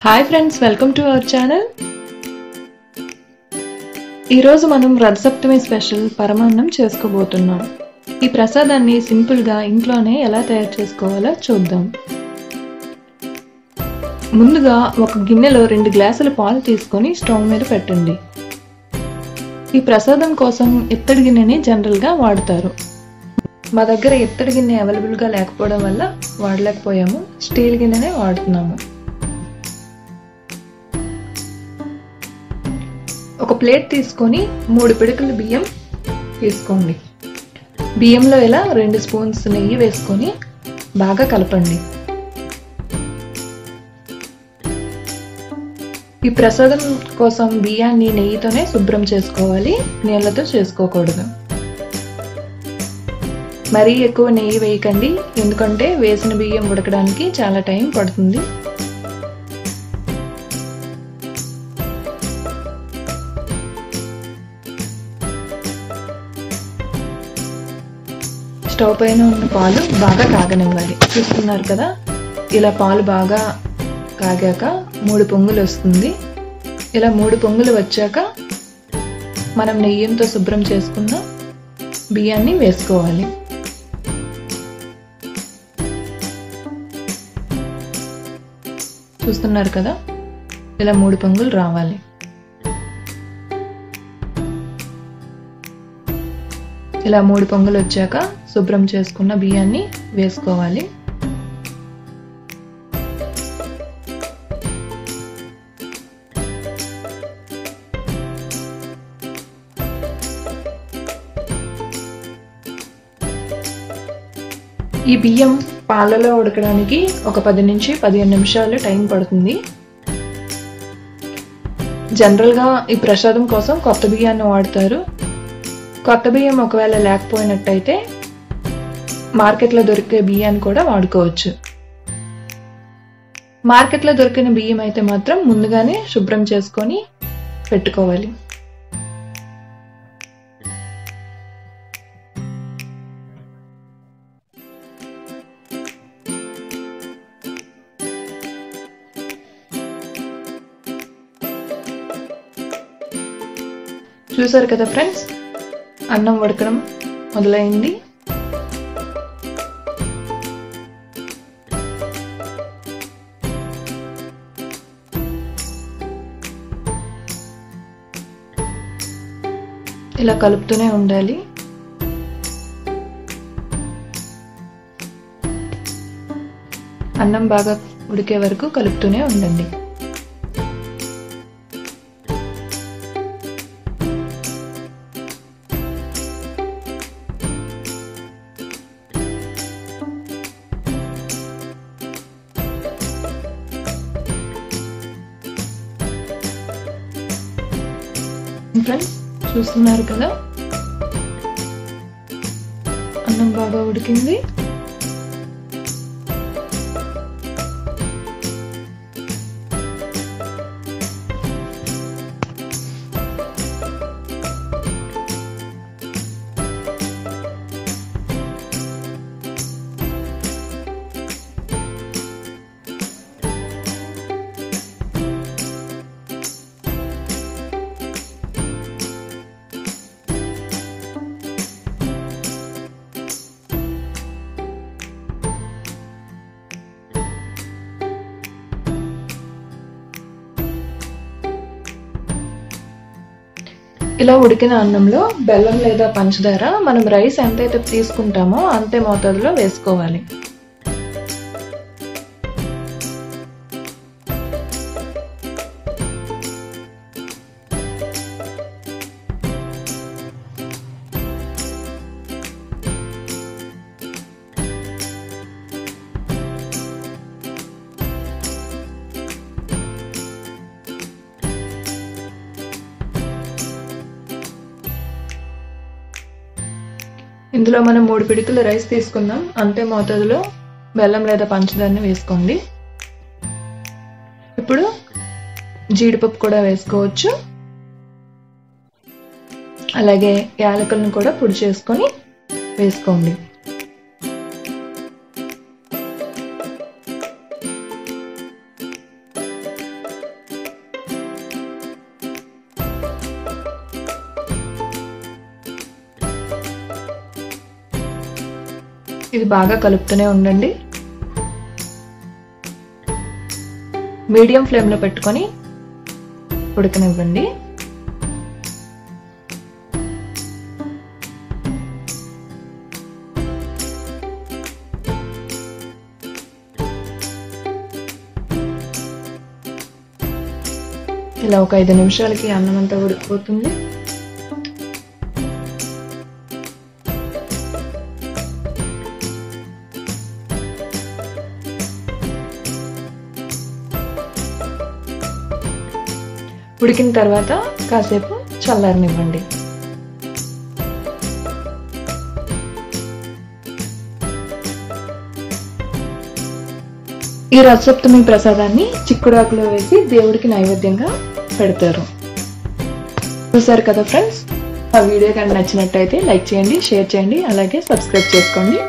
Hi friends, welcome to our channel. ఈరోజు మనం Rathasaptami special పరమాన్నం చేసుకోబోతున్నాం. ఈ ప్రసాదాన్ని సింపుల్గా ఇంట్లోనే ఎలా తయారు చేసుకోవాలో చూద్దాం. ముందుగా ఒక గిన్నెలో 2 గ్లాసుల పాలు తీసుకొని స్టవ్ మీద పెట్టండి. ఈ ప్రసాదం కోసం ఇత్తడి గిన్నెని జనరల్గా వాడతారు. మా దగ్గర ఇత్తడి గిన్నె అవైలబుల్గా లేకపోవడం వల్ల వాడలేకపోయాము. స్టీల్ గిన్నెనే వాడుతున్నాము. ఒక ప్లేట్ తీసుకొని 3 పిడికిల బియ్యం తీసుకోండి. బియ్యంలో ఇలా 2 స్పూన్స్ నెయ్యి వేసుకొని బాగా కలపండి. ఈ ప్రసాదం కోసం బియ్యాన్ని నెయ్యితోనే శుభ్రం చేసుకోవాలి, నీళ్ళతో చేసుకోకూడదు. మరీ ఎక్కువ నెయ్యి వేయకండి, ఎందుకంటే వేసిన బియ్యం ఉడకడానికి చాలా టైం పడుతుంది. స్టవ్ పైన ఉన్న పాలు బాగా కాగనివ్వాలి. చూస్తున్నారు కదా, ఇలా పాలు బాగా కాగాక 3 పొంగులు వస్తుంది. ఇలా 3 పొంగులు వచ్చాక మనం నెయ్యితో శుభ్రం చేసుకున్న బియ్యాన్ని వేసుకోవాలి. చూస్తున్నారు కదా, ఇలా 3 పొంగులు రావాలి. ఇలా 3 పొంగులు వచ్చాక శుభ్రం చేసుకున్న బియ్యాన్ని వేసుకోవాలి. ఈ బియ్యం పాలలో ఉడకడానికి ఒక 10 నుంచి 15 నిమిషాలు టైం పడుతుంది. జనరల్గా ఈ ప్రసాదం కోసం కొత్త బియ్యాన్ని వాడతారు. కొత్త బియ్యం ఒకవేళ లేకపోయినట్టయితే మార్కెట్లో దొరికే బియ్యాన్ని కూడా వాడుకోవచ్చు. మార్కెట్లో దొరికిన బియ్యం అయితే మాత్రం ముందుగానే శుభ్రం చేసుకొని పెట్టుకోవాలి. చూసారు కదా ఫ్రెండ్స్, అన్నం ఉడకడం మొదలైంది. ఇలా కలుపుతూనే ఉండాలి. అన్నం బాగా ఉడికే వరకు కలుపుతూనే ఉండండి. ఫ్రెండ్స్, చూస్తున్నారు కదా, అన్నం బాగా ఉడికింది. ఇలా ఉడికిన అన్నంలో బెల్లం లేదా పంచదార మనం రైస్ ఎంతైతే తీసుకుంటామో అంతే మోతాదులో వేసుకోవాలి. ఇందులో మనం 3 పిడికిల రైస్ తీసుకుందాం, అంతే మోతాదులో బెల్లం లేదా పంచదారని వేసుకోండి. ఇప్పుడు జీడిపప్పు కూడా వేసుకోవచ్చు. అలాగే యాలకులను కూడా పొడి చేసుకొని వేసుకోండి. ఇది బాగా కలుపుతూనే ఉండండి. మీడియం ఫ్లేమ్లో పెట్టుకొని ఉడకనివ్వండి. ఇలా ఒక 5 నిమిషాలకి అన్నం అంతా ఉడికిపోతుంది. ఉడికిన తర్వాత కాసేపు చల్లారనివ్వండి. ఈ రథసప్తమి ప్రసాదాన్ని చిక్కుడాకులో వేసి దేవుడికి నైవేద్యంగా పెడతారు. చూసారు కదా ఫ్రెండ్స్, ఆ వీడియో కనుక నచ్చినట్టయితే లైక్ చేయండి, షేర్ చేయండి, అలాగే సబ్స్క్రైబ్ చేసుకోండి.